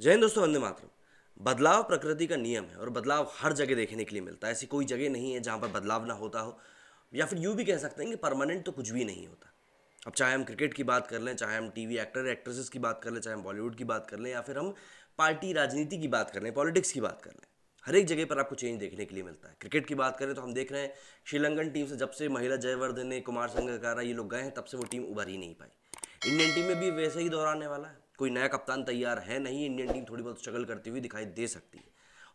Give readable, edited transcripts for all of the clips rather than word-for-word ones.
जय हिंद दोस्तों, वंदे मातरम। बदलाव प्रकृति का नियम है और बदलाव हर जगह देखने के लिए मिलता है। ऐसी कोई जगह नहीं है जहाँ पर बदलाव ना होता हो, या फिर यूँ भी कह सकते हैं कि परमानेंट तो कुछ भी नहीं होता। अब चाहे हम क्रिकेट की बात कर लें, चाहे हम टीवी एक्टर एक्ट्रेसेस की बात कर लें, चाहे हम बॉलीवुड की बात कर लें, या फिर हम पार्टी राजनीति की बात कर लें, पॉलिटिक्स की बात कर लें, हर एक जगह पर आपको चेंज देखने के लिए मिलता है। क्रिकेट की बात करें तो हम देख रहे हैं श्रीलंकन टीम से जब से महिला जयवर्धने, कुमार संगकारा ये लोग गए हैं, तब से वो टीम उभर ही नहीं पाई। इंडियन टीम में भी वैसे ही दौर आने वाला है। कोई नया कप्तान तैयार है नहीं, इंडियन टीम थोड़ी बहुत स्ट्रगल करती हुई दिखाई दे सकती है।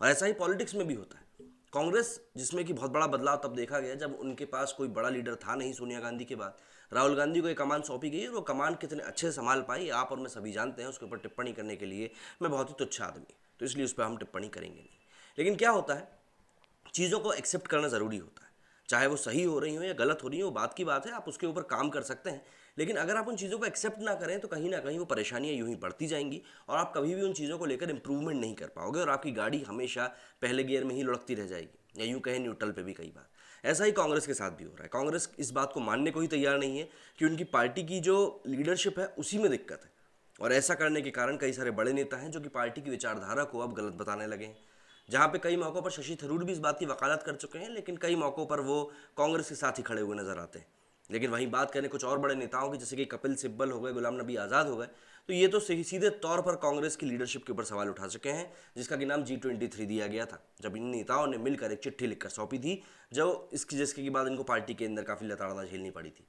और ऐसा ही पॉलिटिक्स में भी होता है। कांग्रेस जिसमें कि बहुत बड़ा बदलाव तब देखा गया जब उनके पास कोई बड़ा लीडर था नहीं। सोनिया गांधी के बाद राहुल गांधी को एक कमान सौंपी गई और वो कमान कितने अच्छे से संभाल पाई, आप और मैं सभी जानते हैं। उसके ऊपर टिप्पणी करने के लिए मैं बहुत ही तुच्छ आदमी, तो इसलिए उस पर हम टिप्पणी करेंगे नहीं। लेकिन क्या होता है, चीज़ों को एक्सेप्ट करना ज़रूरी होता है। चाहे वो सही हो रही हो या गलत हो रही हो, वो बात की बात है, आप उसके ऊपर काम कर सकते हैं। लेकिन अगर आप उन चीज़ों को एक्सेप्ट ना करें तो कहीं ना कहीं वो परेशानियां यूं ही बढ़ती जाएंगी और आप कभी भी उन चीज़ों को लेकर इंप्रूवमेंट नहीं कर पाओगे और आपकी गाड़ी हमेशा पहले गियर में ही लुढ़कती रह जाएगी, या यूं कहें न्यूट्रल पे भी कई बार। ऐसा ही कांग्रेस के साथ भी हो रहा है। कांग्रेस इस बात को मानने को ही तैयार नहीं है कि उनकी पार्टी की जो लीडरशिप है उसी में दिक्कत है। और ऐसा करने के कारण कई सारे बड़े नेता हैं जो कि पार्टी की विचारधारा को अब गलत बताने लगे हैं। जहाँ पे कई मौक़ों पर शशि थरूर भी इस बात की वकालत कर चुके हैं, लेकिन कई मौक़ों पर वो कांग्रेस के साथ ही खड़े हुए नजर आते हैं। लेकिन वहीं बात करें कुछ और बड़े नेताओं की, जैसे कि कपिल सिब्बल हो गए, गुलाम नबी आज़ाद हो गए, तो ये तो सीधे तौर पर कांग्रेस की लीडरशिप के ऊपर सवाल उठा चुके हैं, जिसका कि नाम G23 दिया गया था। जब इन नेताओं ने मिलकर एक चिट्ठी लिखकर सौंपी थी, जो इसकी जिसके के बाद इनको पार्टी के अंदर काफ़ी लताड़ना झेलनी पड़ी थी।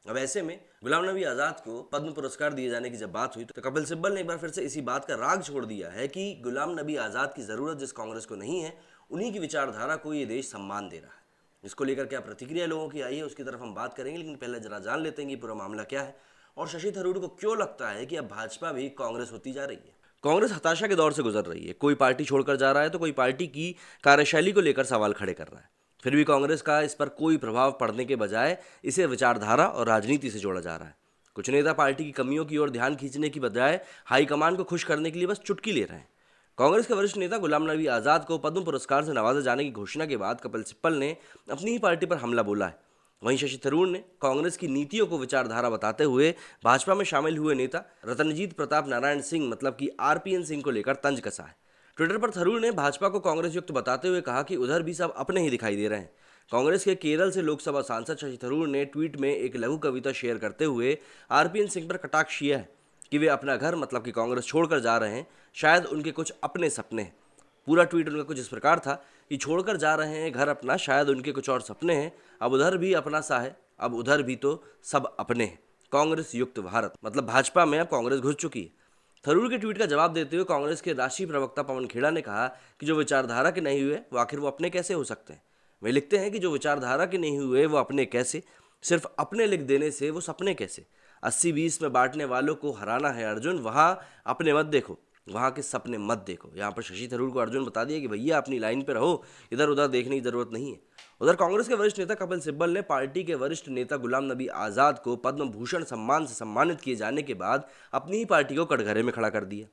अब ऐसे में गुलाम नबी आज़ाद को पद्म पुरस्कार दिए जाने की जब बात हुई तो कपिल सिब्बल ने एक बार फिर से इसी बात का राग छोड़ दिया है कि गुलाम नबी आज़ाद की ज़रूरत जिस कांग्रेस को नहीं है, उन्हीं की विचारधारा को ये देश सम्मान दे रहा है। इसको लेकर क्या प्रतिक्रिया लोगों की आई है उसकी तरफ हम बात करेंगे, लेकिन पहले जरा जान लेते हैं कि पूरा मामला क्या है और शशि थरूर को क्यों लगता है कि अब भाजपा भी कांग्रेस होती जा रही है। कांग्रेस हताशा के दौर से गुजर रही है। कोई पार्टी छोड़कर जा रहा है तो कोई पार्टी की कार्यशैली को लेकर सवाल खड़े कर रहा है। फिर भी कांग्रेस का इस पर कोई प्रभाव पड़ने के बजाय इसे विचारधारा और राजनीति से जोड़ा जा रहा है। कुछ नेता पार्टी की कमियों की ओर ध्यान खींचने की बजाय हाईकमान को खुश करने के लिए बस चुटकी ले रहे हैं। कांग्रेस के वरिष्ठ नेता गुलाम नबी आज़ाद को पद्म पुरस्कार से नवाजे जाने की घोषणा के बाद कपिल सिब्बल ने अपनी ही पार्टी पर हमला बोला है। वहीं शशि थरूर ने कांग्रेस की नीतियों को विचारधारा बताते हुए भाजपा में शामिल हुए नेता रतनजीत प्रताप नारायण सिंह मतलब कि RPN सिंह को लेकर तंज कसा है। ट्विटर पर थरूर ने भाजपा को कांग्रेस युक्त बताते हुए कहा कि उधर भी सब अपने ही दिखाई दे रहे हैं। कांग्रेस के केरल से लोकसभा सांसद शशि थरूर ने ट्वीट में एक लघु कविता शेयर करते हुए RPN सिंह पर कटाक्ष किया है कि वे अपना घर मतलब कि कांग्रेस छोड़कर जा रहे हैं, शायद उनके कुछ अपने सपने हैं। पूरा ट्वीट उनका कुछ इस प्रकार था कि छोड़कर जा रहे हैं घर अपना, शायद उनके कुछ और सपने हैं, अब उधर भी अपना सा है, अब उधर भी तो सब अपने हैं। कांग्रेस युक्त भारत मतलब भाजपा में अब कांग्रेस घुस चुकी है। थरूर के ट्वीट का जवाब देते हुए कांग्रेस के राष्ट्रीय प्रवक्ता पवन खेड़ा ने कहा कि जो विचारधारा के नहीं हुए वो आखिर वो अपने कैसे हो सकते हैं। वे लिखते हैं कि जो विचारधारा के नहीं हुए वो अपने कैसे, सिर्फ अपने लिख देने से वो सपने कैसे। 80-20 में बांटने वालों को हराना है अर्जुन, वहाँ अपने मत देखो, वहाँ के सपने मत देखो। यहाँ पर शशि थरूर को अर्जुन बता दिया कि भैया अपनी लाइन पे रहो, इधर उधर देखने की जरूरत नहीं है। उधर कांग्रेस के वरिष्ठ नेता कपिल सिब्बल ने पार्टी के वरिष्ठ नेता गुलाम नबी आज़ाद को पद्म भूषण सम्मान से सम्मानित किए जाने के बाद अपनी ही पार्टी को कटघरे में खड़ा कर दिया।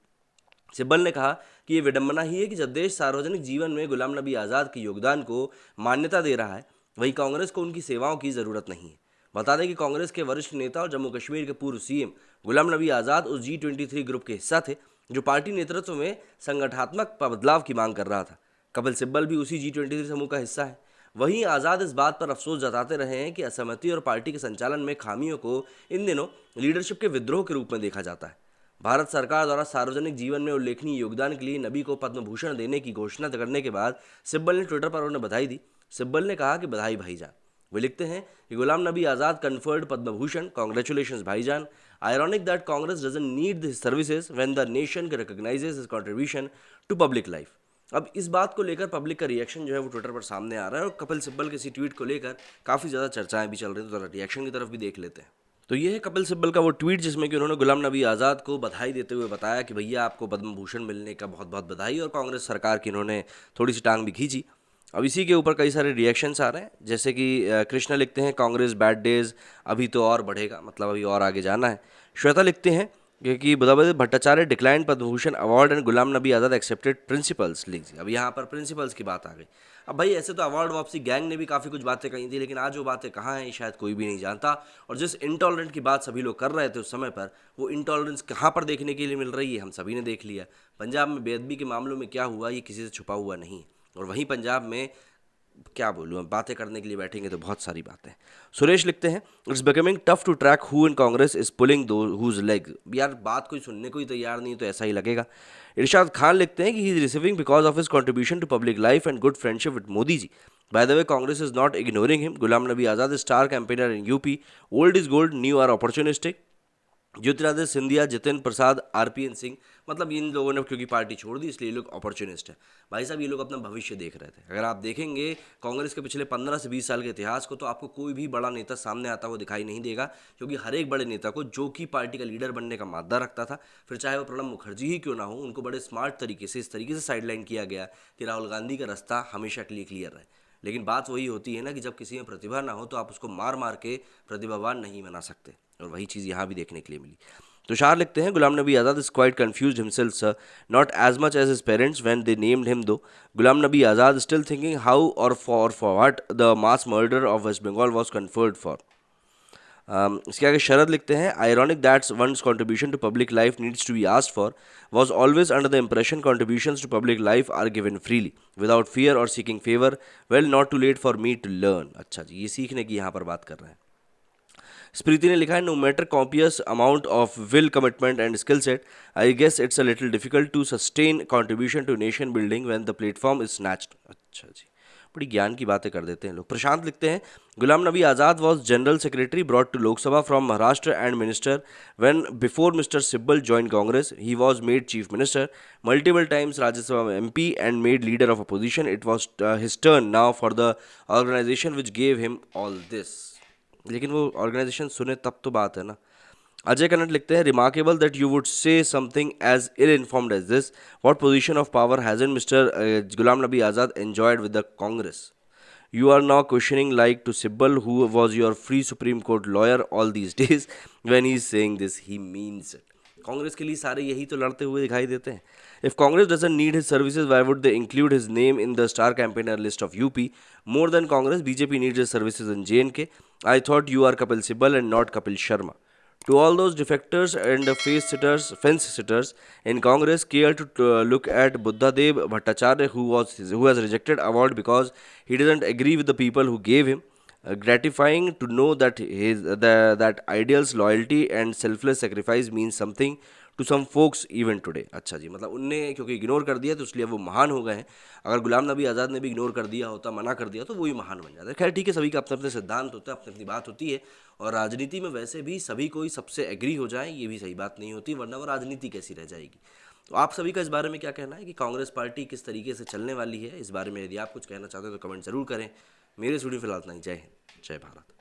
सिब्बल ने कहा कि ये विडंबना ही है कि जब देश सार्वजनिक जीवन में गुलाम नबी आज़ाद के योगदान को मान्यता दे रहा है, वहीं कांग्रेस को उनकी सेवाओं की ज़रूरत नहीं है। बता दें कि कांग्रेस के वरिष्ठ नेता और जम्मू कश्मीर के पूर्व CM गुलाम नबी आज़ाद उस G23 ग्रुप के हिस्सा थे जो पार्टी नेतृत्व में संगठनात्मक बदलाव की मांग कर रहा था। कपिल सिब्बल भी उसी G23 समूह का हिस्सा है। वहीं आज़ाद इस बात पर अफसोस जताते रहे हैं कि असहमति और पार्टी के संचालन में खामियों को इन दिनों लीडरशिप के विद्रोह के रूप में देखा जाता है। भारत सरकार द्वारा सार्वजनिक जीवन में उल्लेखनीय योगदान के लिए नबी को पद्म भूषण देने की घोषणा करने के बाद सिब्बल ने ट्विटर पर उन्हें बधाई दी। सिब्बल ने कहा कि बधाई भाईजान। वे लिखते हैं कि गुलाम नबी आज़ाद कन्फर्ड पद्म भूषण, कॉन्ग्रेचुलेशंस भाईजान। Ironic that Congress doesn't need this services when the nation recognises his contribution to public life. अब इस बात को लेकर पब्लिक का रिएक्शन जो है वो ट्विटर पर सामने आ रहा है और कपिल सिब्बल के इसी ट्वीट को लेकर काफ़ी ज़्यादा चर्चाएं भी चल रही हैं। तो ज़रा रिएक्शन की तरफ भी देख लेते हैं। तो ये है कपिल सिब्बल का वो ट्वीट जिसमें कि उन्होंने गुलाम नबी आज़ाद को बधाई देते हुए बताया कि भैया आपको पद्म भूषण मिलने का बहुत बहुत बधाई, और कांग्रेस सरकार की इन्होंने थोड़ी सी टांग भी खींची। अब इसी के ऊपर कई सारे रिएक्शंस आ रहे हैं, जैसे कि कृष्णा लिखते हैं कांग्रेस बैड डेज अभी तो और बढ़ेगा, मतलब अभी और आगे जाना है। श्वेता लिखते हैं क्योंकि Buddhadeb Bhattacharya decline Padma Bhushan award and Ghulam Nabi Azad accepted principles लीजिए। अब यहाँ पर प्रिंसिपल्स की बात आ गई। अब भाई ऐसे तो अवार्ड वापसी गैंग ने भी काफ़ी कुछ बातें कही थी, लेकिन आज वो बातें कहाँ हैं शायद कोई भी नहीं जानता। और जिस इंटॉलरेंट की बात सभी लोग कर रहे थे उस समय पर, वो इंटॉलरेंस कहाँ पर देखने के लिए मिल रही है हम सभी ने देख लिया। पंजाब में बेअदबी के मामलों में क्या हुआ ये किसी से छुपा हुआ नहीं है। और वहीं पंजाब में क्या बोलूँ, अब बातें करने के लिए बैठेंगे तो बहुत सारी बातें। सुरेश लिखते हैं it's becoming tough to track who in Congress is pulling do whose leg. यार बात कोई सुनने को ही तैयार नहीं तो ऐसा ही लगेगा। इरशाद खान लिखते हैं कि he is receiving because of his contribution to public life and good friendship with Modi ji. By the way Congress is not ignoring him. Ghulam Nabi Azad star campaigner in UP. Old is gold, new are opportunistic. Jyotiraditya Scindia, Jitin Prasada, RPN Singh, मतलब इन लोगों ने क्योंकि पार्टी छोड़ दी इसलिए ये लोग opportunist हैं। भाई साहब ये लोग अपना भविष्य देख रहे थे। अगर आप देखेंगे कांग्रेस के पिछले 15 से 20 साल के इतिहास को, तो आपको कोई भी बड़ा नेता सामने आता हुआ दिखाई नहीं देगा, क्योंकि हर एक बड़े नेता को जो कि पार्टी का लीडर बनने का मादा रखता था, फिर चाहे वो प्रणब मुखर्जी ही क्यों ना हो, उनको बड़े स्मार्ट तरीके से इस तरीके से साइडलाइन किया गया कि राहुल गांधी का रास्ता हमेशा के लिए क्लियर रहे। लेकिन बात वही होती है ना कि जब किसी में प्रतिभा ना हो तो आप उसको मार मार के प्रतिभावान नहीं बना सकते, और वही चीज़ यहाँ भी देखने के लिए मिली। तुषार लिखते हैं Ghulam Nabi Azad is quite confused himself sir, not as much as his parents when they named him though. Ghulam Nabi Azad still thinking how or for what the mass murder of West Bengal was conferred for. इसके आगे शरद लिखते हैं ironic that's one's contribution to public life needs to be asked for, was always under the impression contributions to public life are given freely without fear और seeking favour, well not too late for me to learn. अच्छा जी, ये सीखने की यहाँ पर बात कर रहे हैं। स्प्रीति ने लिखा है no matter copious amount of will, commitment and skill set, I guess it's a little difficult to sustain contribution to nation building when the platform is snatched. अच्छा जी, बड़ी ज्ञान की बातें कर देते हैं लोग। प्रशांत लिखते हैं Ghulam Nabi Azad was general secretary brought to Lok Sabha from Maharashtra and minister when before mister Sibal join Congress he was made chief minister, multiple times Rajya Sabha में MP and made leader of opposition. It was his turn now for the organization which gave him all this. लेकिन वो organisation सुने तब तो बात है ना। अजय कन्नड़ लिखते हैं remarkable that you would say something as ill informed as this, what position of power hasn't mister Ghulam Nabi Azad enjoyed with the Congress, you are now questioning like to Sibal who was your free supreme court lawyer all these days when he is saying this he means it. Congress के लिए सारे यही तो लड़ते हुए दिखाई देते हैं। If Congress doesn't need his services why would they include his name in the star campaigner list of UP, more than Congress BJP needs his services in JNK। I thought you are Kapil Sibal and not Kapil Sharma. To all those defectors and fence sitters in Congress, care to look at Buddhadev Bhattacharya, who has rejected award because he doesn't agree with the people who gave him. Gratifying to know that that ideals, loyalty and selfless sacrifice means something to some folks even today. अच्छा जी, मतलब उनने क्योंकि ignore कर दिया तो इसलिए वो महान हो गए हैं। अगर गुलाम नबी आज़ाद ने भी इग्नोर कर दिया होता, मना कर दिया, तो वो ही महान बन जाता है। खैर ठीक है, सभी का अपने अपने सिद्धांत होता है, अपनी अपनी बात होती है। और राजनीति में वैसे भी सभी कोई सबसे एग्री हो जाए ये भी सही बात नहीं होती, वरना वो राजनीति कैसी रह जाएगी। तो आप सभी का इस बारे में क्या कहना है कि कांग्रेस पार्टी किस तरीके से चलने वाली है? इस बारे में यदि आप कुछ कहना चाहते हो तो कमेंट जरूर करें। मेरे स्टूडियो फिलहाल इतना ही। जय हिंद, जय भारत।